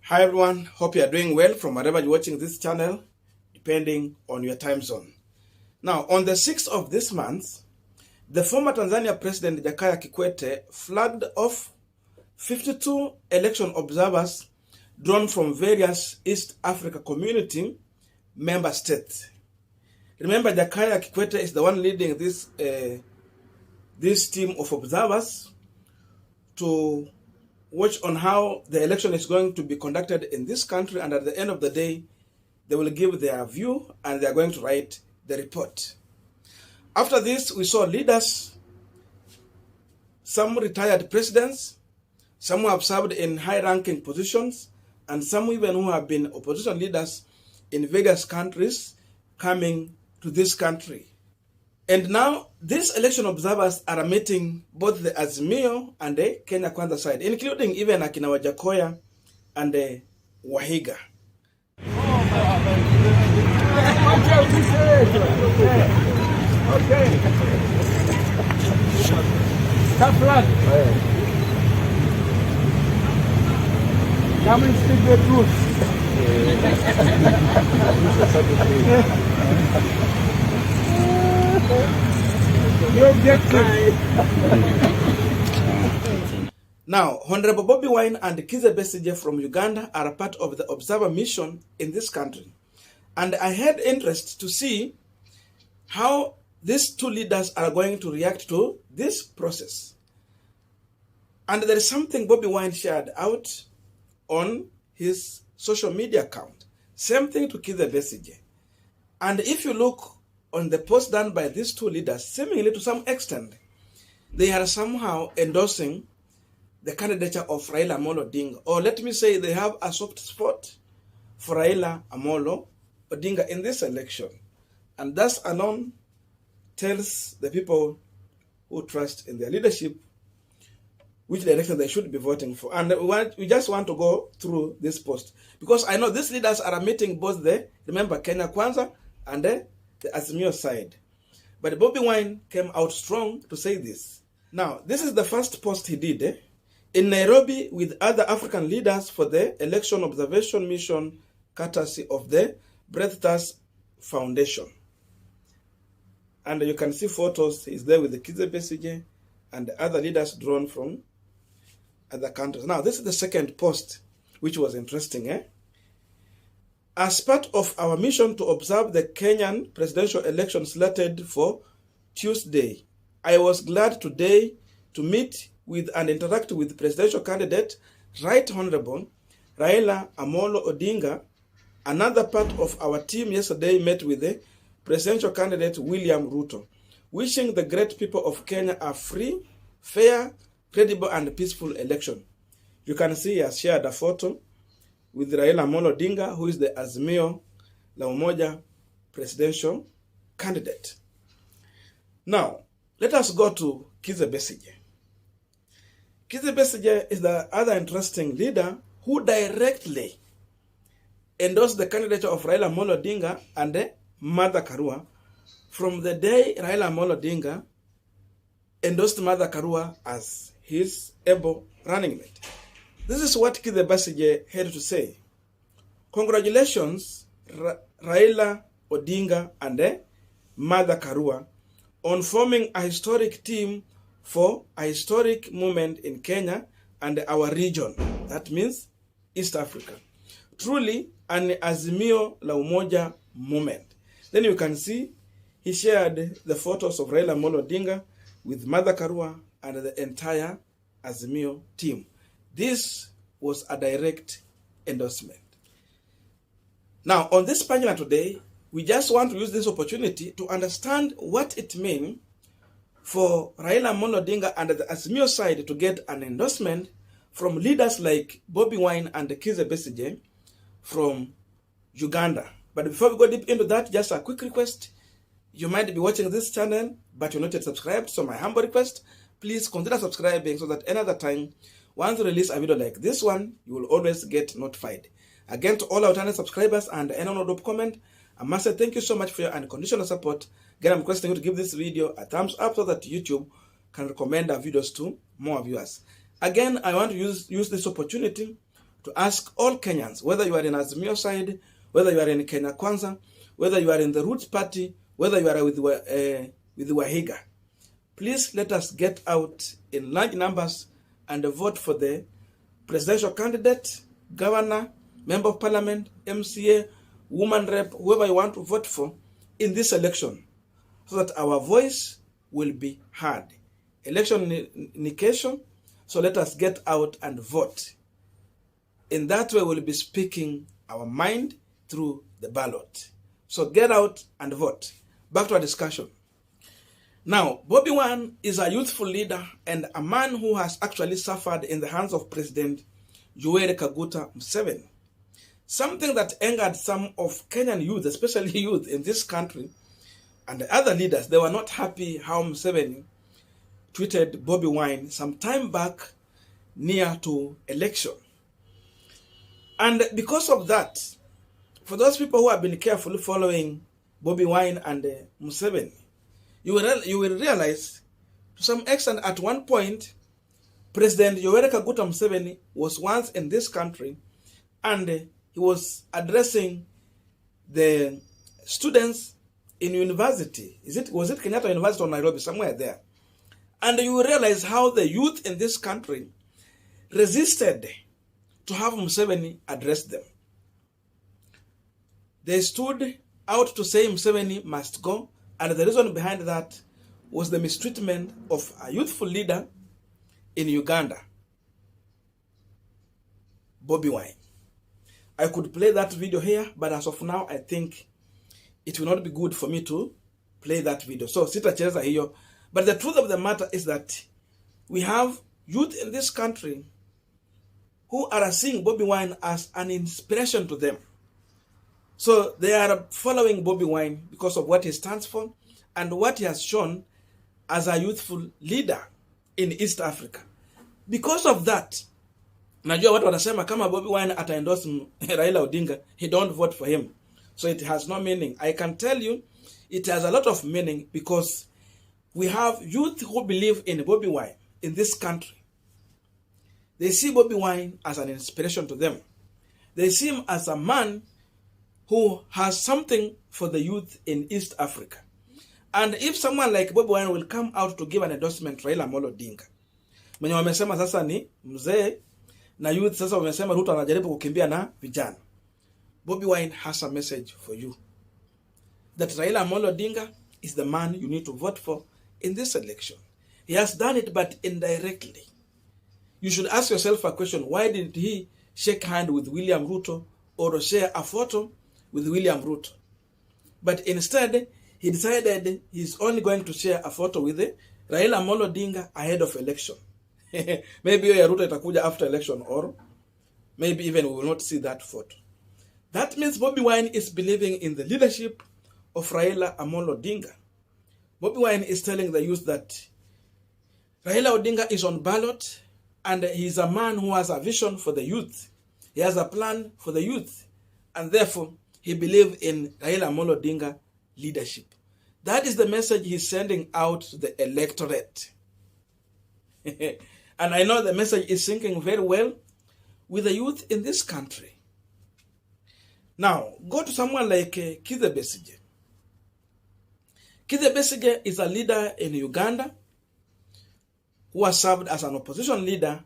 Hi everyone, hope you are doing well from wherever you're watching this channel, depending on your time zone. Now, on the 6th of this month, the former Tanzania President Jakaya Kikwete flagged off 52 election observers drawn from various East Africa community member states. Remember, Jakaya Kikwete is the one leading this team of observers to watch on how the election is going to be conducted in this country, and at the end of the day, they will give their view and they are going to write the report. After this, we saw leaders, some retired presidents, some who have served in high-ranking positions, and some even who have been opposition leaders in various countries coming to this country. And now, these election observers are meeting both the Azimio and the Kenya Kwanza side, including even Akina Wajakoya and the Wahiga. Okay. Tough luck. Come and speak the truth. Now, Honorable Bobi Wine and Kizza Besigye from Uganda are a part of the observer mission in this country. And I had interest to see how these two leaders are going to react to this process. And there is something Bobi Wine shared out on his social media account. Same thing to Kizza Besigye. And if you look on the post done by these two leaders, seemingly to some extent, they are somehow endorsing the candidature of Raila Amolo Odinga. Or let me say they have a soft spot for Raila Amolo Odinga in this election. And thus alone tells the people who trust in their leadership which direction they should be voting for. And we just want to go through this post, because I know these leaders are meeting both remember, Kenya Kwanza and the Azimio side. But Bobi Wine came out strong to say this. Now, this is the first post he did in Nairobi with other African leaders for the election observation mission courtesy of the Breathtas Foundation. And you can see photos. He's there with the Kizza Besigye and the other leaders drawn from other countries. Now, this is the second post, which was interesting. As part of our mission to observe the Kenyan presidential election slated for Tuesday, I was glad today to meet with and interact with presidential candidate Right Honorable Raila Amolo Odinga. Another part of our team yesterday met with the presidential candidate William Ruto, wishing the great people of Kenya a free, fair, credible and peaceful election. You can see he has shared a photo with Raila Amolo Odinga, who is the Azimio la Umoja presidential candidate. Now, let us go to Kizza Besigye. Kizza Besigye is the other interesting leader who directly endorsed the candidature of Raila Amolo Odinga and Mother Karua from the day Raila Amolo Odinga endorsed Mother Karua as his able running mate. This is what Kizza Besigye had to say. Congratulations, Raila Odinga and Mother Karua, on forming a historic team for a historic moment in Kenya and our region. That means East Africa. Truly an Azimio la Umoja moment. Then you can see he shared the photos of Raila Amolo Odinga with Mother Karua and the entire Azimio team. This was a direct endorsement. Now, on this Punchline today, we just want to use this opportunity to understand what it means for Raila Amolo Odinga and the Azimio side to get an endorsement from leaders like Bobi Wine and Kizza Besigye from Uganda. But before we go deep into that, just a quick request. You might be watching this channel, but you're not yet subscribed, so my humble request, please consider subscribing so that another time, once we release a video like this one, you will always get notified. Again, to all our channel subscribers and anyone who comment, I must say thank you so much for your unconditional support. Again, I'm requesting you to give this video a thumbs up so that YouTube can recommend our videos to more viewers. Again, I want to use this opportunity to ask all Kenyans, whether you are in Azimio side, whether you are in Kenya Kwanza, whether you are in the Roots Party, whether you are with Wahiga, please let us get out in large numbers and vote for the presidential candidate, governor, member of parliament, MCA, woman rep, whoever you want to vote for in this election, so that our voice will be heard. Election indication, so let us get out and vote. In that way, we'll be speaking our mind through the ballot. So get out and vote. Back to our discussion. Now, Bobi Wine is a youthful leader and a man who has actually suffered in the hands of President Yoweri Kaguta Museveni. Something that angered some of Kenyan youth, especially youth in this country, and the other leaders. They were not happy how Museveni tweeted Bobi Wine some time back near to election. And because of that, for those people who have been carefully following Bobi Wine and Museveni, you will realize to some extent at one point, President Yoweri Kaguta Museveni was once in this country and he was addressing the students in university. Was it Kenyatta University or Nairobi? Somewhere there. And you will realize how the youth in this country resisted to have Museveni address them. They stood out to say Museveni must go, and the reason behind that was the mistreatment of a youthful leader in Uganda, Bobi Wine. I could play that video here, but as of now, I think it will not be good for me to play that video. So, sitacheza hiyo. But the truth of the matter is that we have youth in this country who are seeing Bobi Wine as an inspiration to them. So they are following Bobi Wine because of what he stands for and what he has shown as a youthful leader in East Africa. Because of that, najua watu wanasema kama Bobi Wine ata-endorse Raila Odinga, he don't vote for him. So it has no meaning. I can tell you, it has a lot of meaning because we have youth who believe in Bobi Wine in this country. They see Bobi Wine as an inspiration to them. They see him as a man who has something for the youth in East Africa. And if someone like Bobi Wine will come out to give an endorsement Raila Amolo Odinga, mwenye wamesema sasa ni mzee na youth sasa wamesema Ruto anajaribu kukimbia na vijana. Bobi Wine has a message for you. That Raila Amolo Odinga is the man you need to vote for in this election. He has done it, but indirectly. You should ask yourself a question. Why did he shake hand with William Ruto or share a photo with William Ruto? But instead, he decided he's only going to share a photo with Raila Amolo Odinga ahead of election. Maybe Ruto itakuja after election, or maybe even we will not see that photo. That means Bobi Wine is believing in the leadership of Raila Amolo Odinga. Bobi Wine is telling the youth that Raila Odinga is on ballot and he's a man who has a vision for the youth. He has a plan for the youth. And therefore, he believes in Raila Amolo Odinga leadership. That is the message he's sending out to the electorate. And I know the message is sinking very well with the youth in this country. Now, go to someone like Kizza Besigye. Kizza Besigye is a leader in Uganda who has served as an opposition leader,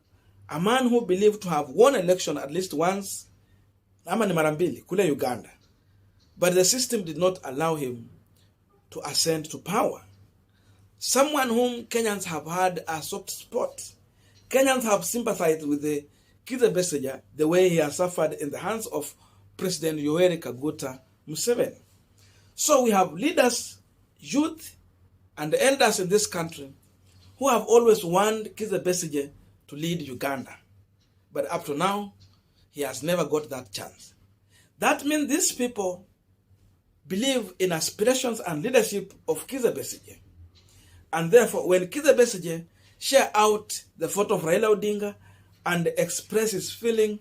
a man who believed to have won election at least once, ama ni mara mbili, kule Uganda. But the system did not allow him to ascend to power. Someone whom Kenyans have had a soft spot. Kenyans have sympathized with the Kizza Besigye the way he has suffered in the hands of President Yoweri Kaguta Museveni. So we have leaders, youth, and elders in this country who have always wanted Kizza Besigye to lead Uganda. But up to now, he has never got that chance. That means these people believe in aspirations and leadership of Kizza Besigye. And therefore, when Kizza Besigye share out the photo of Raila Odinga and express his feeling,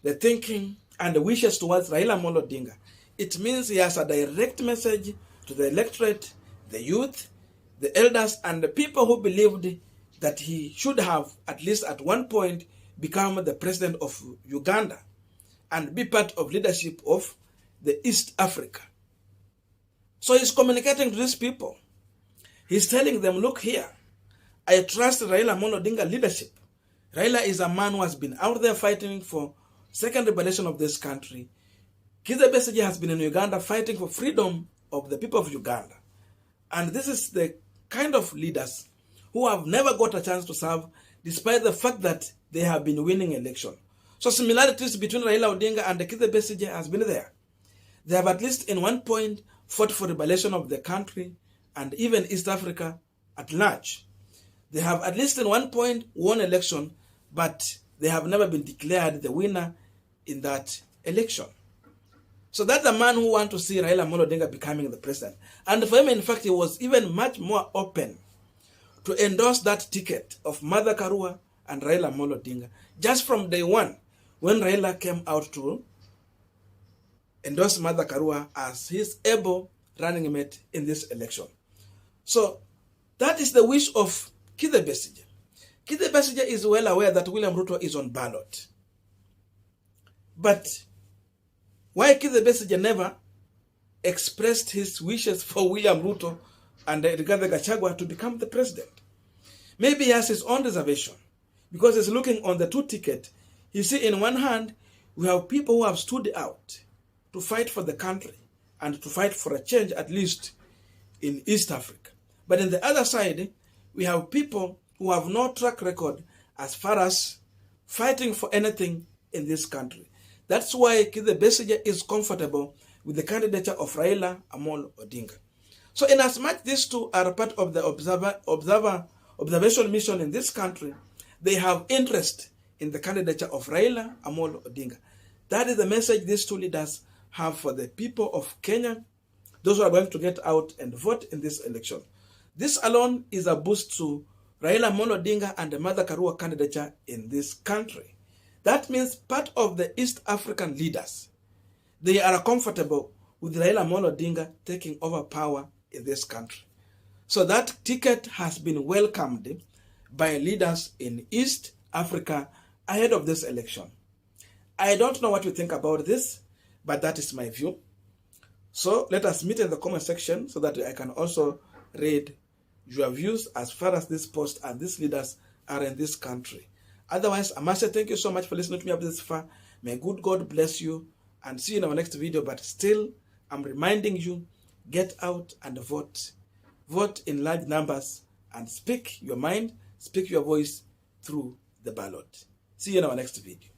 the thinking, and the wishes towards Raila Amolo Odinga, it means he has a direct message to the electorate, the youth, the elders, and the people who believed that he should have, at least at one point, become the president of Uganda and be part of leadership of the East Africa. So he's communicating to these people. He's telling them, look here, I trust Raila Amolo Odinga leadership. Raila is a man who has been out there fighting for second liberation of this country. Kizza Besigye has been in Uganda fighting for freedom of the people of Uganda. And this is the kind of leaders who have never got a chance to serve despite the fact that they have been winning election. So similarities between Raila Odinga and Kizza Besigye has been there. They have at least in one point fought for liberation of the country and even East Africa at large. They have at least in one point won election, but they have never been declared the winner in that election. So that's a man who wants to see Raila Amolo Odinga becoming the president. And for him, in fact, he was even much more open to endorse that ticket of Mother Karua and Raila Amolo Odinga just from day one when Raila came out to endorse Mother Karua as his able running mate in this election. So that is the wish of Kizza Besigye. Kizza Besigye is well aware that William Ruto is on ballot. But why Kizza Besigye never expressed his wishes for William Ruto and Rigathi Gachagua to become the president? Maybe he has his own reservation because he's looking on the two ticket. You see, in one hand, we have people who have stood out to fight for the country and to fight for a change, at least in East Africa. But on the other side, we have people who have no track record as far as fighting for anything in this country. That's why Kizza Besigye is comfortable with the candidature of Raila Amolo Odinga. So inasmuch these two are part of the observation mission in this country, they have interest in the candidature of Raila Amolo Odinga. That is the message these two leaders have for the people of Kenya, those who are going to get out and vote in this election. This alone is a boost to Raila Amolo Odinga and the Mother Karua candidature in this country. That means part of the East African leaders, they are comfortable with Raila Amolo Odinga taking over power in this country. So that ticket has been welcomed by leaders in East Africa ahead of this election. I don't know what you think about this, but that is my view. So let us meet in the comment section so that I can also read your views as far as this post and these leaders are in this country. Otherwise, I must say thank you so much for listening to me up this far. May good God bless you and see you in our next video. But still, I'm reminding you, get out and vote. Vote in large numbers and speak your mind, speak your voice through the ballot. See you in our next video.